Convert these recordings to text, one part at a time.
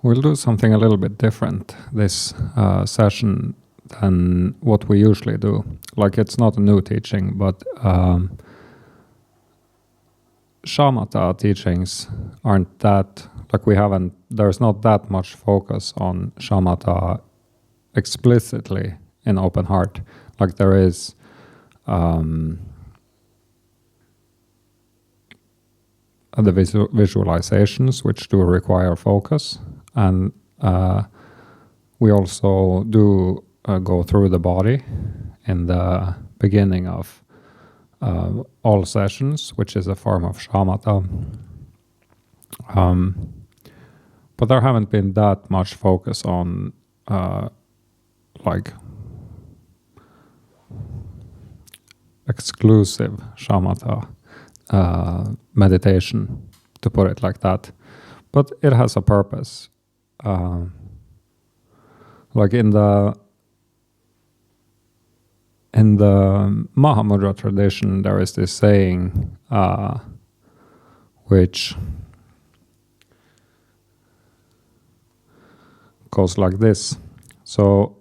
We'll do something a little bit different this session than what we usually do. Like, it's not a new teaching, but Shamatha teachings aren't that, like, there's not that much focus on Shamatha explicitly in open heart. Like, there is the visualizations, which do require focus, and we also do go through the body in the beginning of all sessions, which is a form of shamatha. But there haven't been that much focus on like exclusive shamatha meditation, to put it like that. But it has a purpose. Like in the Mahamudra tradition, there is this saying which goes like this. So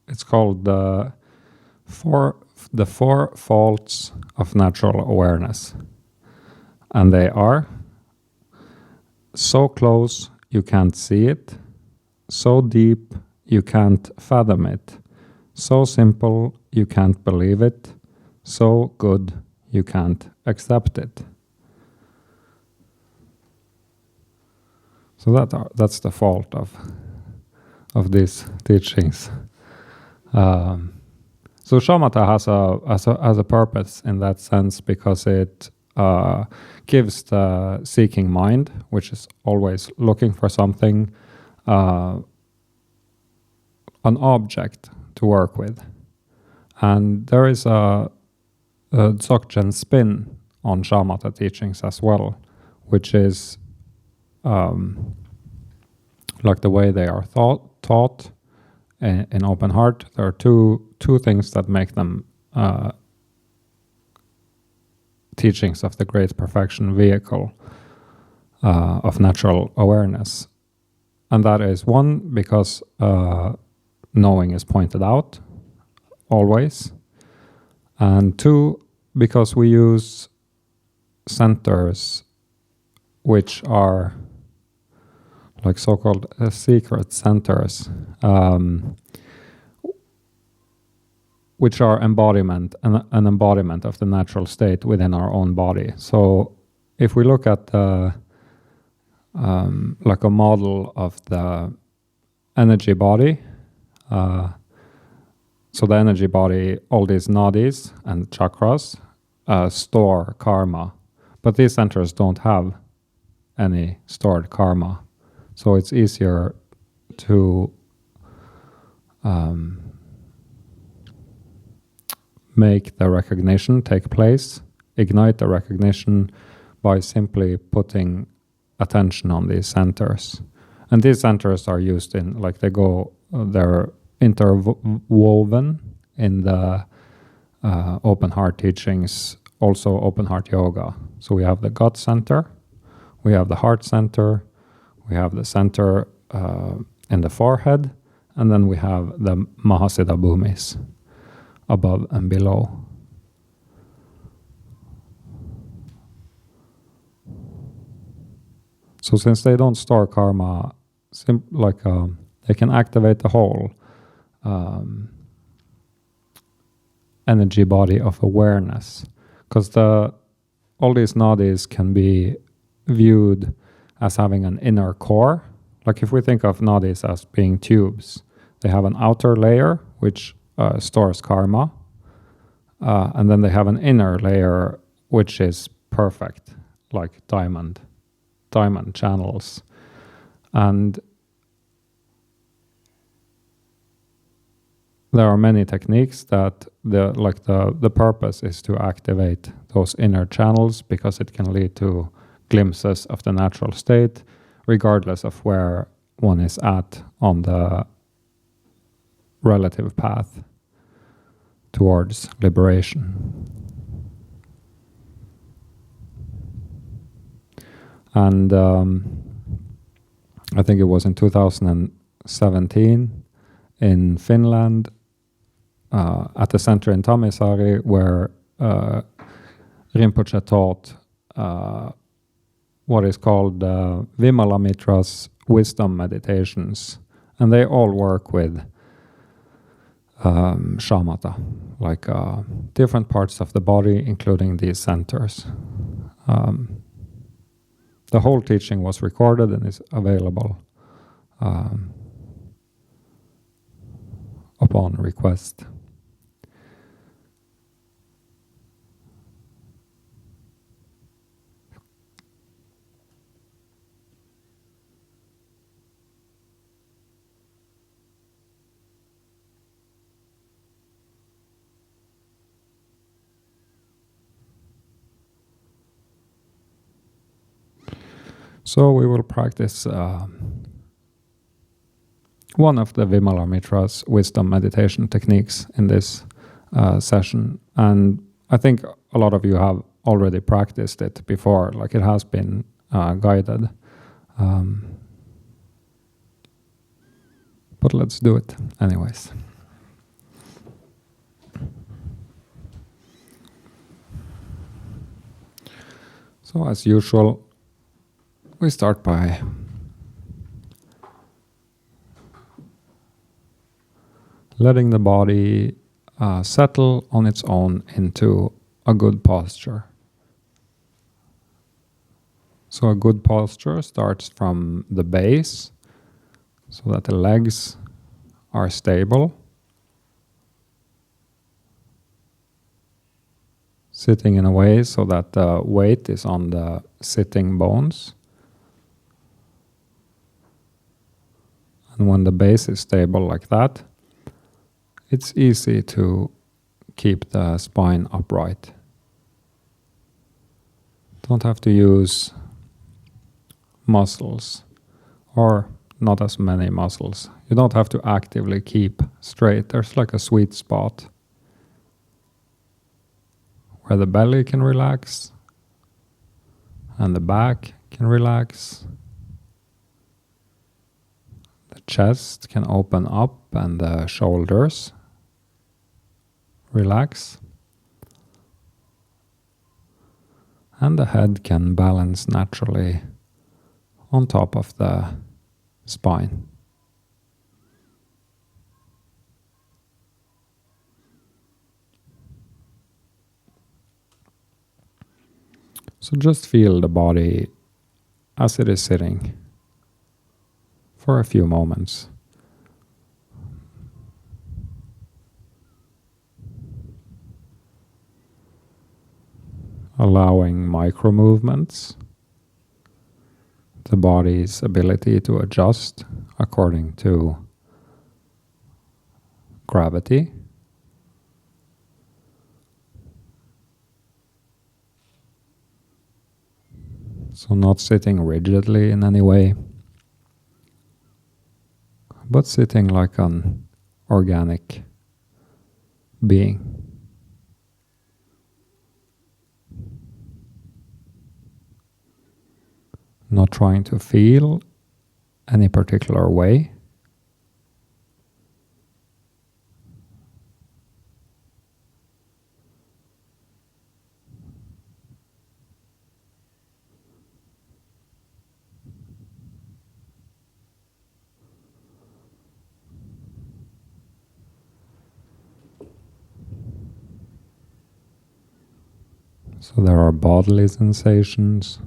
it's called the four faults of natural awareness. And they are: so close you can't see it, so deep you can't fathom it, so simple you can't believe it, so good you can't accept it. So that's the fault of these teachings. So shamatha has a purpose in that sense, because it gives the seeking mind, which is always looking for something, an object to work with. And there is a Dzogchen spin on shamatha teachings as well, which is like the way they are taught in open heart. There are two things that make them teachings of the Great Perfection vehicle of natural awareness. And that is, one, because knowing is pointed out always, and two, because we use centers which are like so-called secret centers, which are an embodiment of the natural state within our own body. So if we look at like a model of the energy body, so the energy body, all these nadis and chakras store karma, but these centers don't have any stored karma. So it's easier to make the recognition take place, ignite the recognition by simply putting attention on these centers. And these centers are used in, like, they're interwoven in the open heart teachings, also open heart yoga. So we have the gut center, we have the heart center, we have the center in the forehead, and then we have the Mahasiddha Bhumis above and below. So since they don't store karma, they can activate the whole energy body of awareness, because all these nadis can be viewed as having an inner core. Like, if we think of nadis as being tubes, they have an outer layer which stores karma, and then they have an inner layer which is perfect, like diamond channels. And there are many techniques that the purpose is to activate those inner channels, because it can lead to glimpses of the natural state, regardless of where one is at on the relative path towards liberation. And I think it was in 2017 in Finland, at the center in Tammisaari, where Rinpoche taught what is called Vimalamitra's wisdom meditations. And they all work with shamatha, like different parts of the body, including these centers. The whole teaching was recorded and is available upon request. So we will practice one of the Vimalamitra's wisdom meditation techniques in this session. And I think a lot of you have already practiced it before, like it has been guided. But let's do it anyways. So as usual, we start by letting the body settle on its own into a good posture. So a good posture starts from the base, so that the legs are stable, sitting in a way so that the weight is on the sitting bones. And when the base is stable like that, it's easy to keep the spine upright. Don't have to use muscles, or not as many muscles. You don't have to actively keep straight. There's like a sweet spot where the belly can relax and the back can relax. The chest can open up and the shoulders relax. And the head can balance naturally on top of the spine. So just feel the body as it is sitting for a few moments. Allowing micro movements, the body's ability to adjust according to gravity. So not sitting rigidly in any way, but sitting like an organic being. Not trying to feel any particular way. So there are bodily sensations.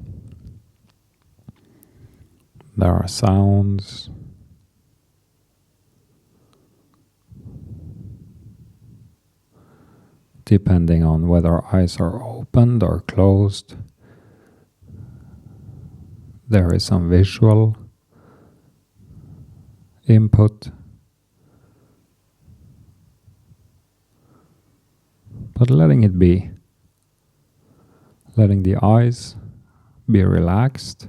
There are sounds. Depending on whether eyes are opened or closed, there is some visual input. But letting it be. Letting the eyes be relaxed,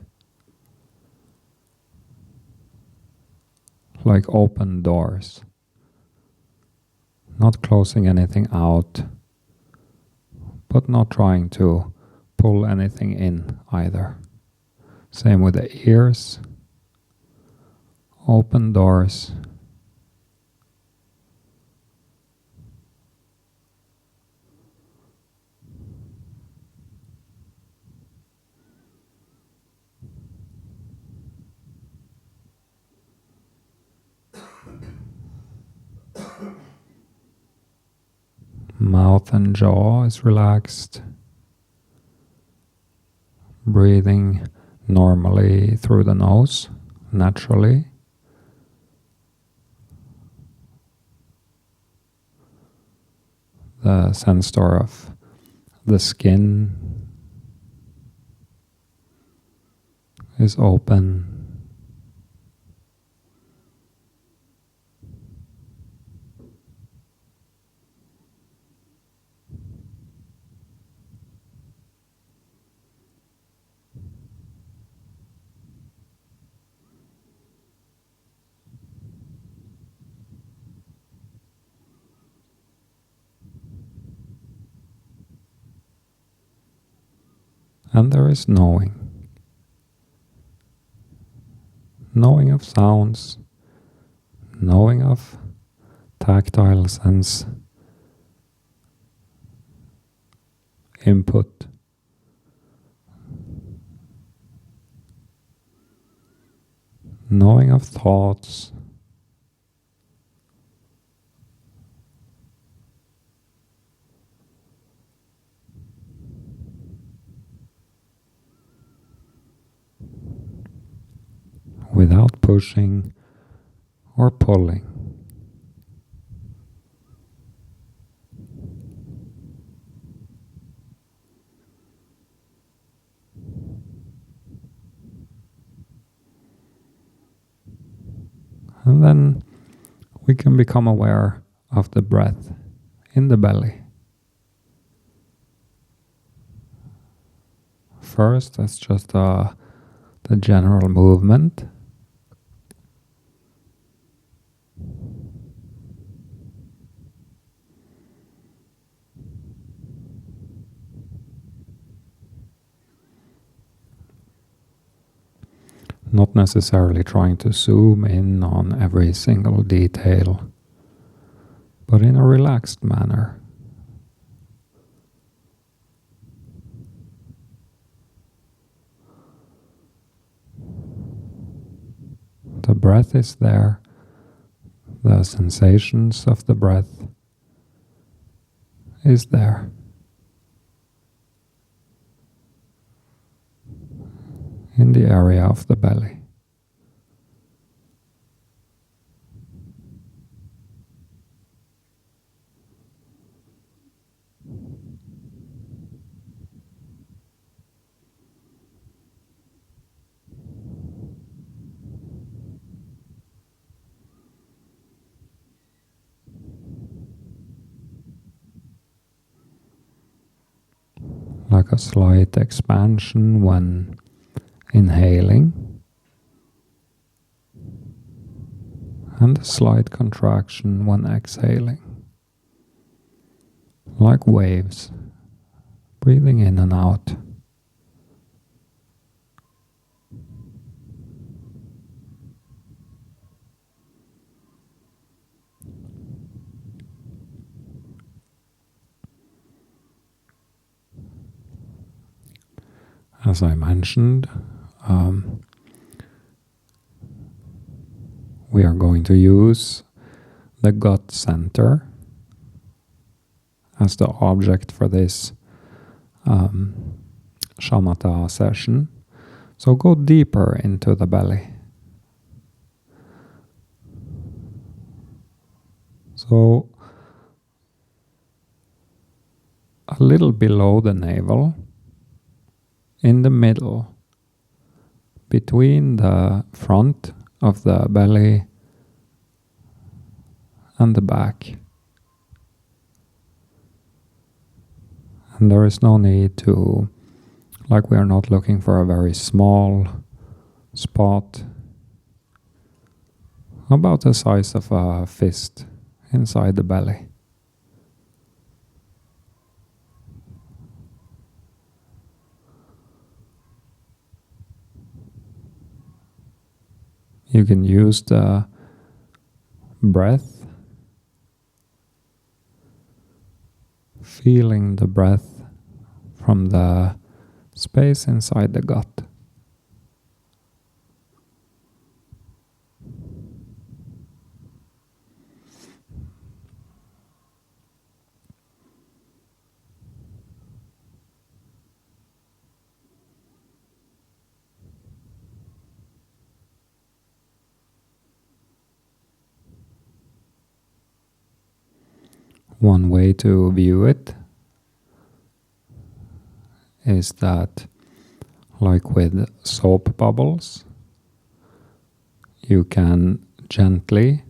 like open doors. Not closing anything out, but not trying to pull anything in either. Same with the ears. open doors. Mouth and jaw is relaxed. Breathing normally through the nose, naturally. The sensor of the skin is open. And there is knowing. Knowing of sounds, knowing of tactile sense, input, knowing of thoughts, without pushing or pulling. And then we can become aware of the breath in the belly. First, that's just the general movement. Not necessarily trying to zoom in on every single detail, but in a relaxed manner. The breath is there, the sensations of the breath is there. In the area of the belly. Like a slight expansion when inhaling, and a slight contraction when exhaling. Like waves, breathing in and out. As I mentioned, we are going to use the gut center as the object for this Shamatha session. So go deeper into the belly. So a little below the navel, in the middle, between the front of the belly and the back. And there is no need to, like we are not looking for a very small spot, about the size of a fist inside the belly. You can use the breath, feeling the breath from the space inside the gut. One way to view it is that, like with soap bubbles, you can gently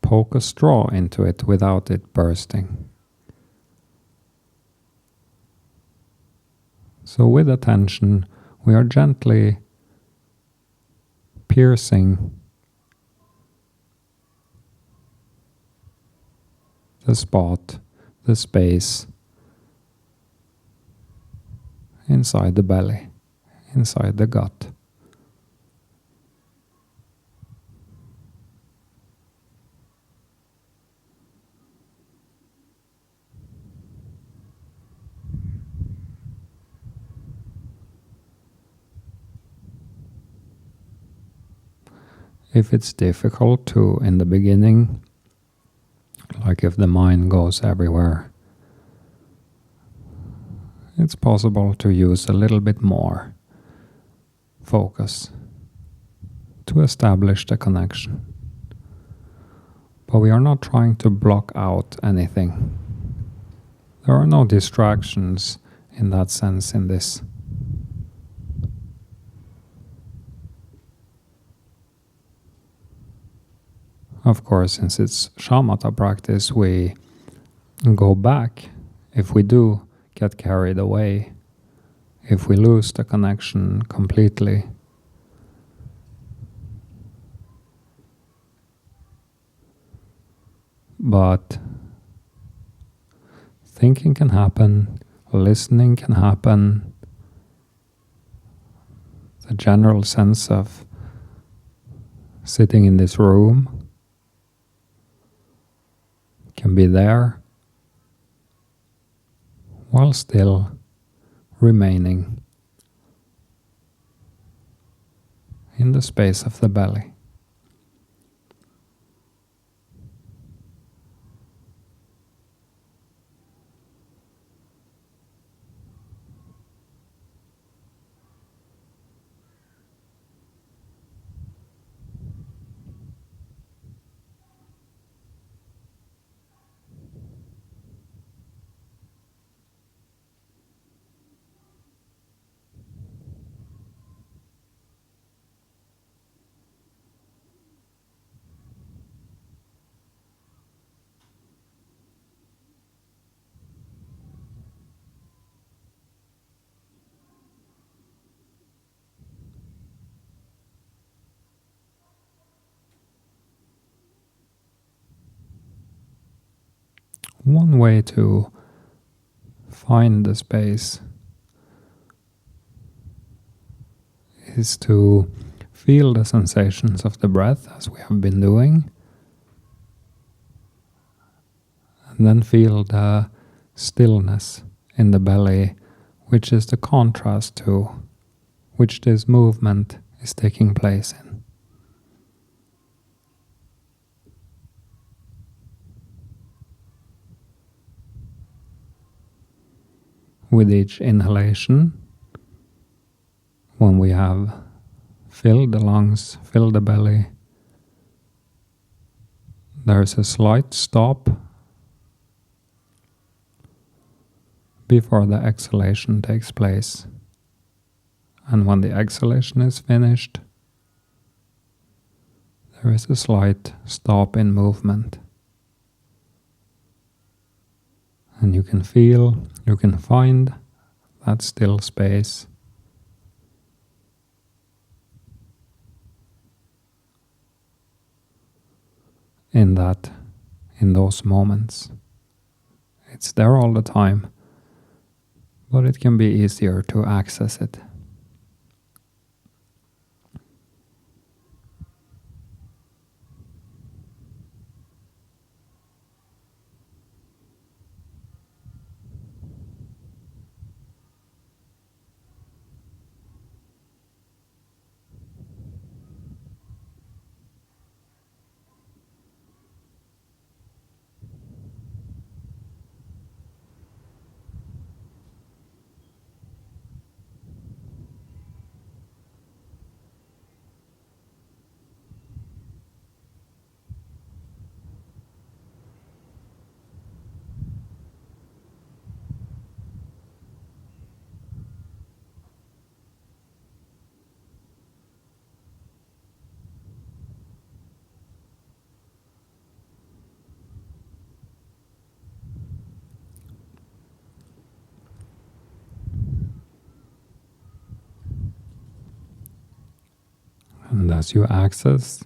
poke a straw into it without it bursting. So with attention, we are gently piercing the spot, the space inside the belly, inside the gut. If it's difficult to, in the beginning, like if the mind goes everywhere, it's possible to use a little bit more focus to establish the connection. But we are not trying to block out anything. There are no distractions in that sense in this. Of course, since it's shamatha practice, we go back if we do get carried away, if we lose the connection completely. But thinking can happen, listening can happen, the general sense of sitting in this room can be there while still remaining in the space of the belly. One way to find the space is to feel the sensations of the breath as we have been doing, and then feel the stillness in the belly, which is the contrast to which this movement is taking place in. With each inhalation, when we have filled the lungs, filled the belly, there's a slight stop before the exhalation takes place. And when the exhalation is finished, there is a slight stop in movement. And you can feel, you can find that still space. In those moments. It's there all the time, but it can be easier to access it. as you access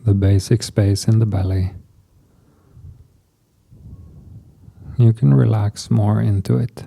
the basic space in the belly, you can relax more into it.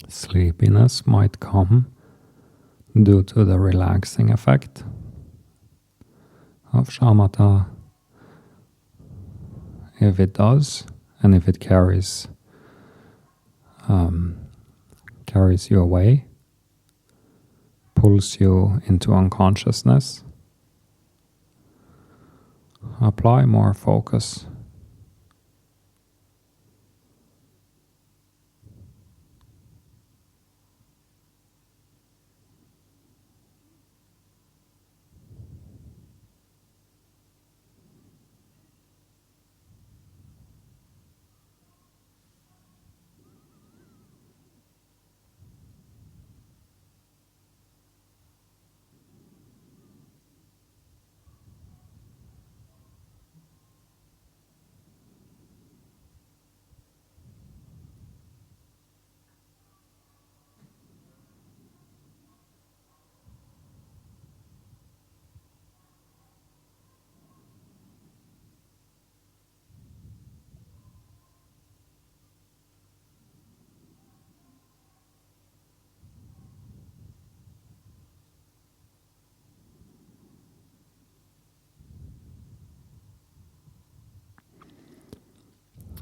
Sleepiness might come due to the relaxing effect of shamatha. If it does, and if it carries you away, pulls you into unconsciousness, apply more focus.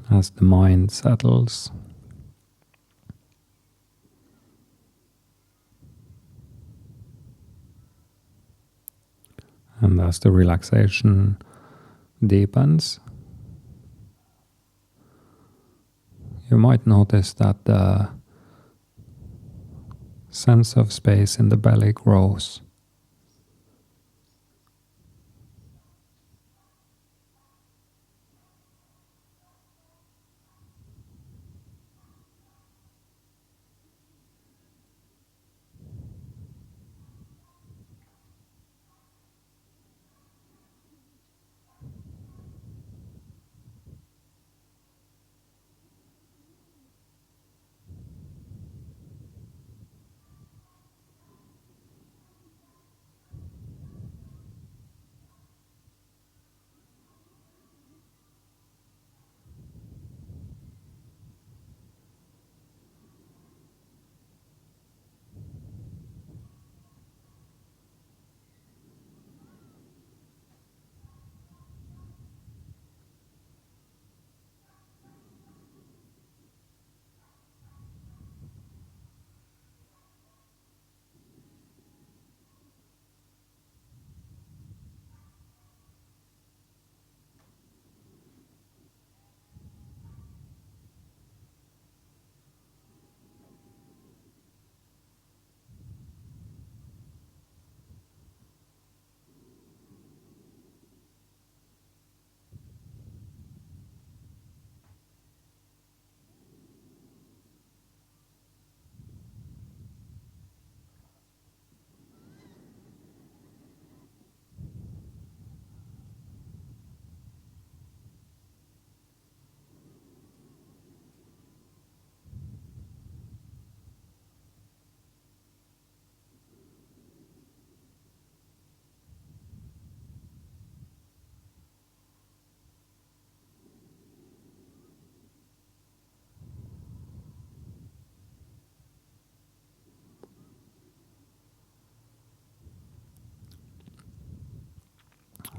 As the mind settles, and as the relaxation deepens, you might notice that the sense of space in the belly grows.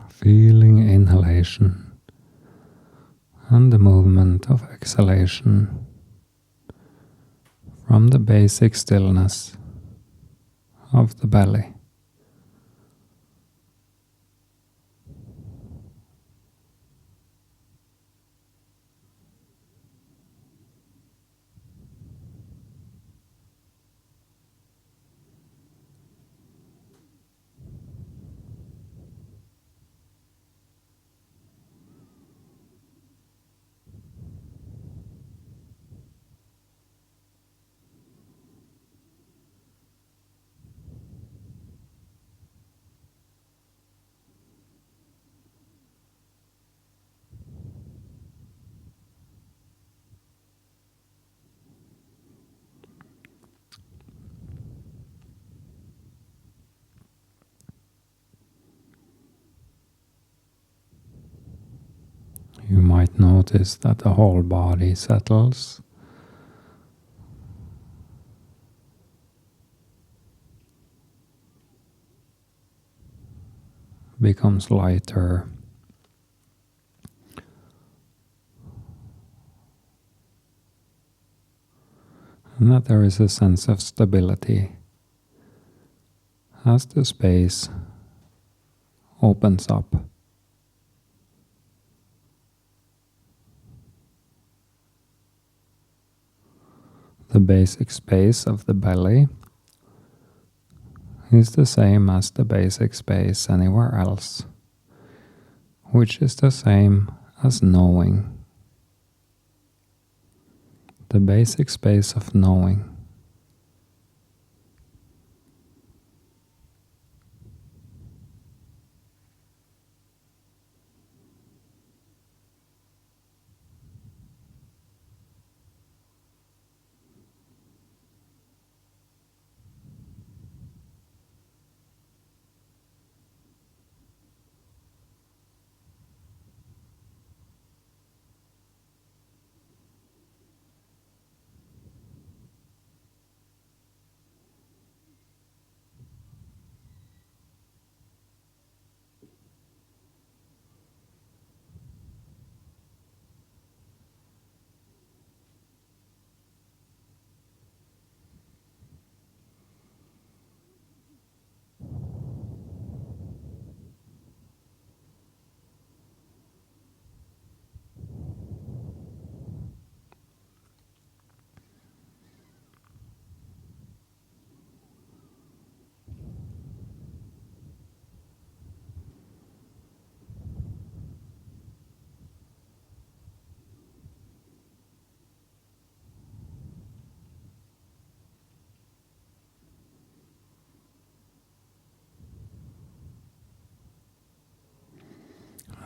Feeling inhalation and the movement of exhalation from the basic stillness of the belly. You might notice that the whole body settles, becomes lighter, and that there is a sense of stability as the space opens up. The basic space of the belly is the same as the basic space anywhere else, which is the same as knowing. The basic space of knowing.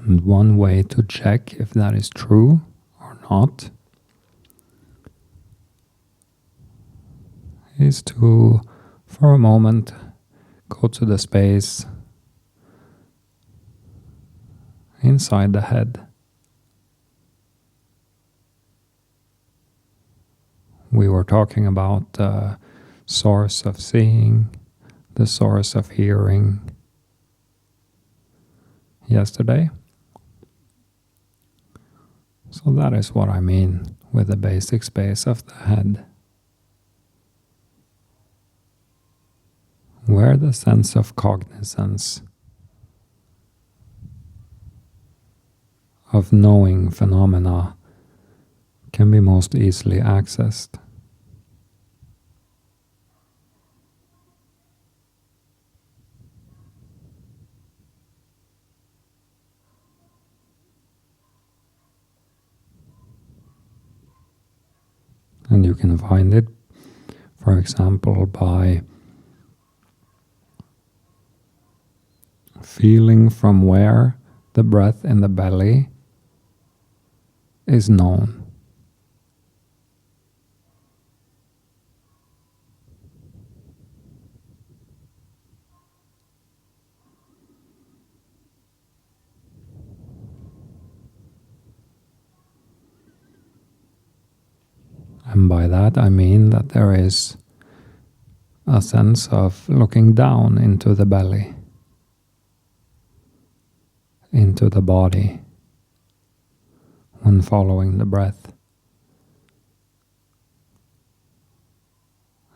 And one way to check if that is true or not is to, for a moment, go to the space inside the head. We were talking about the source of seeing, the source of hearing yesterday. So that is what I mean with the basic space of the head, where the sense of cognizance, of knowing phenomena can be most easily accessed. And you can find it, for example, by feeling from where the breath in the belly is known. And by that I mean that there is a sense of looking down into the belly. into the body when following the breath.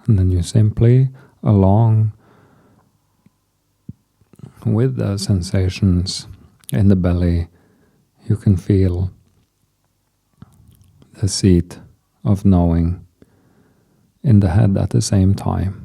And then you simply, along with the sensations in the belly, you can feel the seat of knowing in the head at the same time.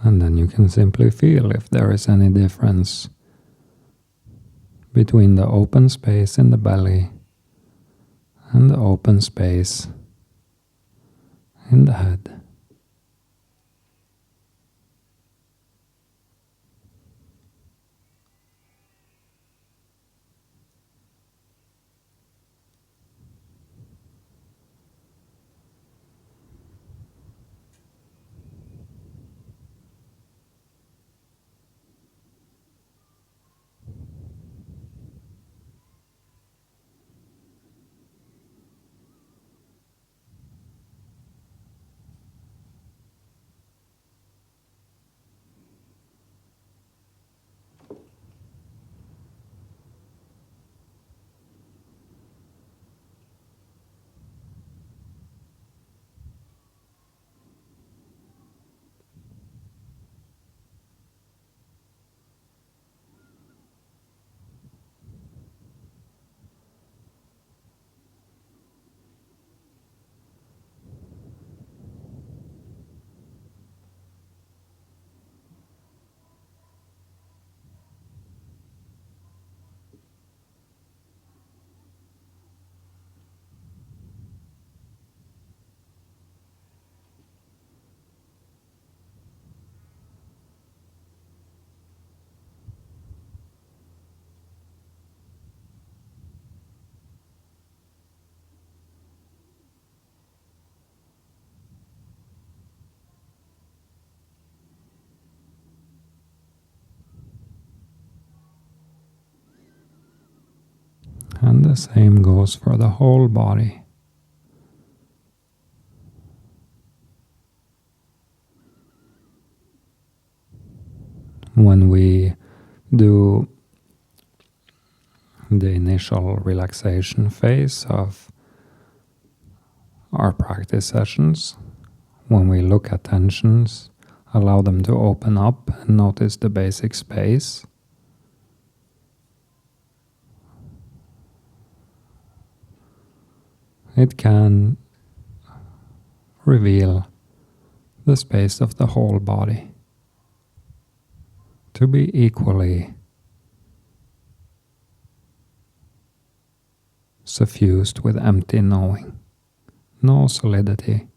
And then you can simply feel if there is any difference between the open space in the belly and the open space in the head. And the same goes for the whole body. When we do the initial relaxation phase of our practice sessions, when we look at tensions, allow them to open up and notice the basic space, it can reveal the space of the whole body to be equally suffused with empty knowing, no solidity,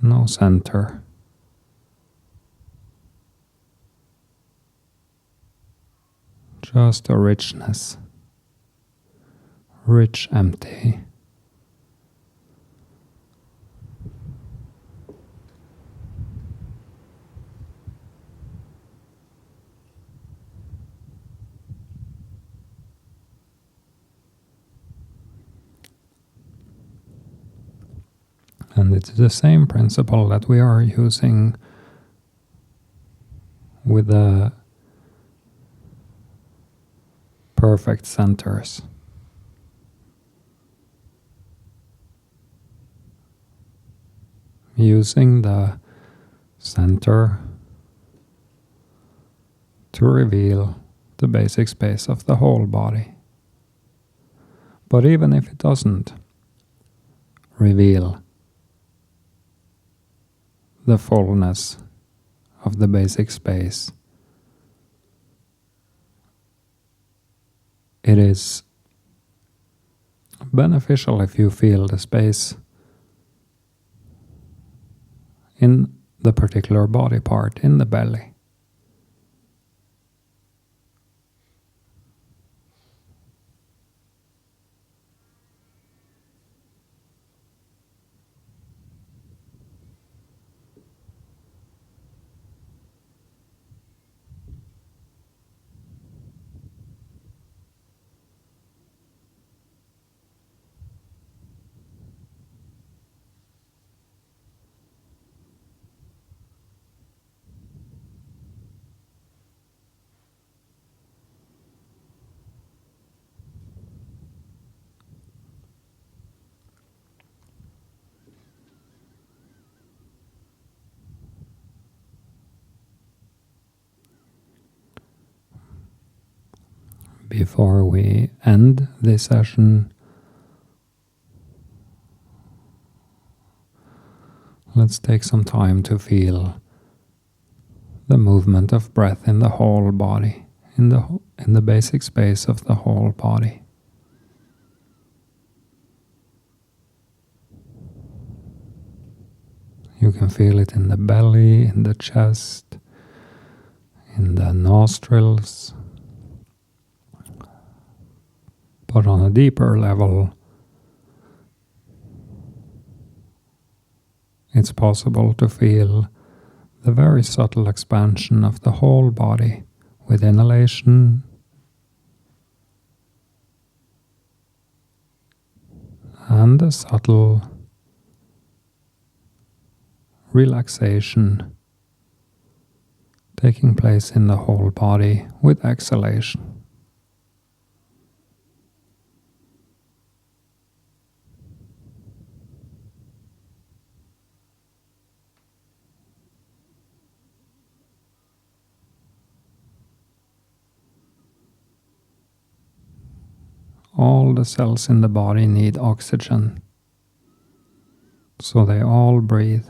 no center, just a richness, rich empty. And it's the same principle that we are using with the perfect centers. Using the center to reveal the basic space of the whole body. But even if it doesn't reveal the fullness of the basic space, it is beneficial if you feel the space in the particular body part, in the belly. Before we end this session, let's take some time to feel the movement of breath in the whole body, in the basic space of the whole body. You can feel it in the belly, in the chest, in the nostrils. But on a deeper level, it's possible to feel the very subtle expansion of the whole body with inhalation and a subtle relaxation taking place in the whole body with exhalation. All the cells in the body need oxygen, so they all breathe.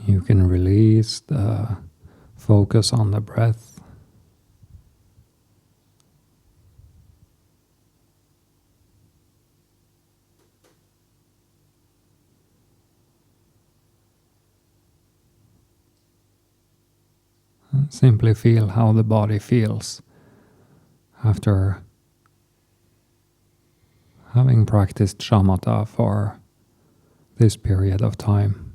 You can release the focus on the breath. And simply feel how the body feels after having practiced shamatha for this period of time.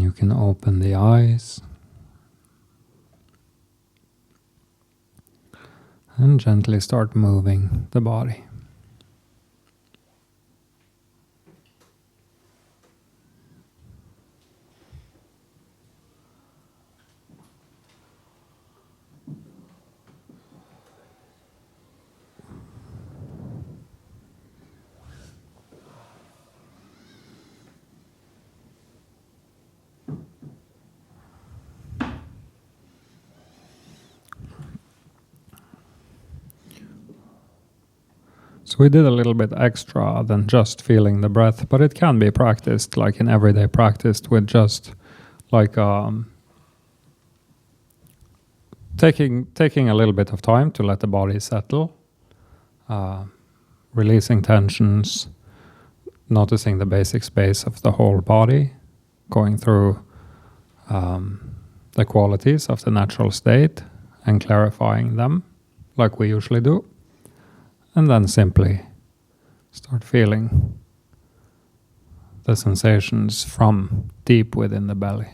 you can open the eyes and gently start moving the body. So we did a little bit extra than just feeling the breath, but it can be practiced, like in everyday practice, with just like taking a little bit of time to let the body settle, releasing tensions, noticing the basic space of the whole body, going through the qualities of the natural state and clarifying them like we usually do. And then simply start feeling the sensations from deep within the belly,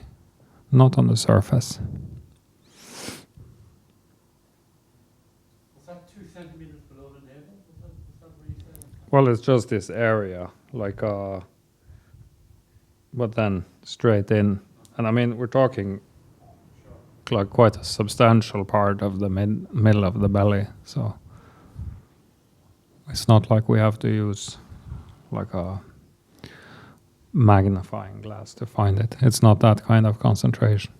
not on the surface. Was that 2 centimeters below the navel? Was that what you said? Well, it's just this area, like, but then straight in. And I mean, we're talking like quite a substantial part of the middle of the belly, so it's not like we have to use like a magnifying glass to find it. It's not that kind of concentration.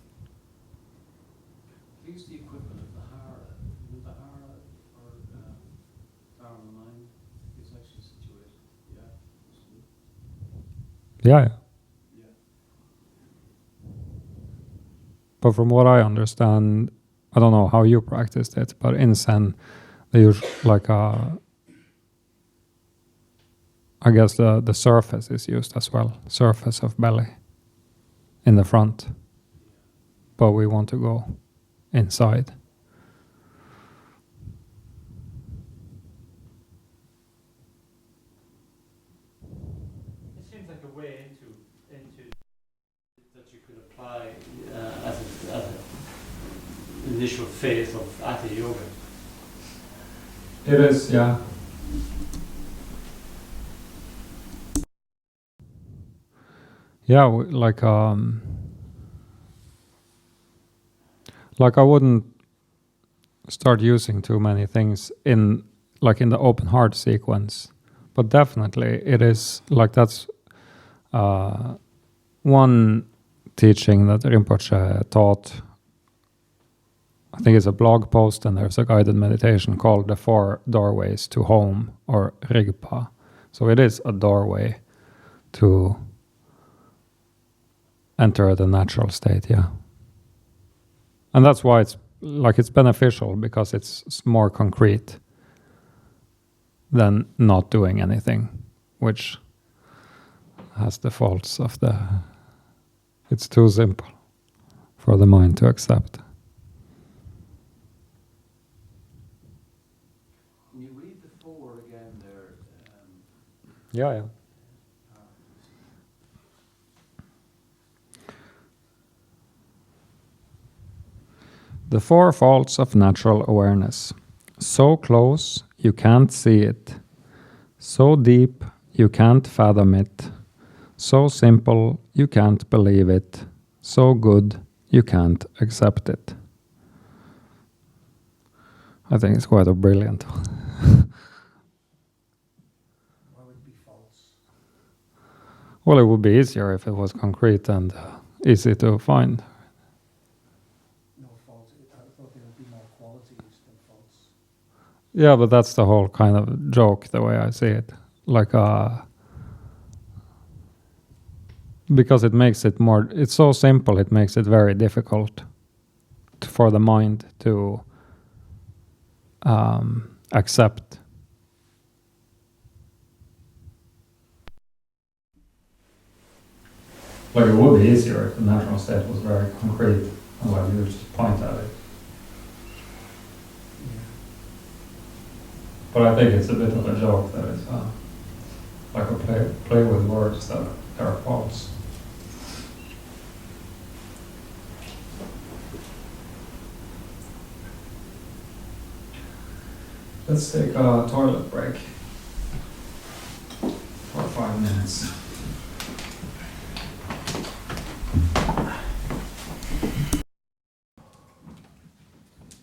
Use the equivalent of the hara. The hara or power of the mind is actually situated. Yeah. Yeah. But from what I understand, I don't know how you practiced it, but in Zen, they use like I guess the surface is used as well, surface of belly in the front. But we want to go inside. It seems like a way into that you could apply as an initial phase of Hatha Yoga. It is, yeah. Yeah, like I wouldn't start using too many things in the open heart sequence, but definitely it is like that's one teaching that Rinpoche taught. I think it's a blog post, and there's a guided meditation called The 4 Doorways to Home, or Rigpa. So it is a doorway to enter the natural state, yeah. And that's why it's beneficial, because it's more concrete than not doing anything, which has the faults of it's too simple for the mind to accept. Can you read the 4 again there? Yeah. The 4 faults of natural awareness. So close, you can't see it. So deep, you can't fathom it. So simple, you can't believe it. So good, you can't accept it. I think it's quite a brilliant one. Why would it be false? Well, it would be easier if it was concrete and easy to find. No faults. I thought there would be more qualities than faults. Yeah, but that's the whole kind of joke, the way I see it. Like, because it makes it more, it's so simple, it makes it very difficult for the mind to accept. Like, it would be easier if the natural state was very concrete, and like you just point at it. Yeah. But I think it's a bit of a joke that it's like a play with words that are false. Let's take a toilet break for 5 minutes.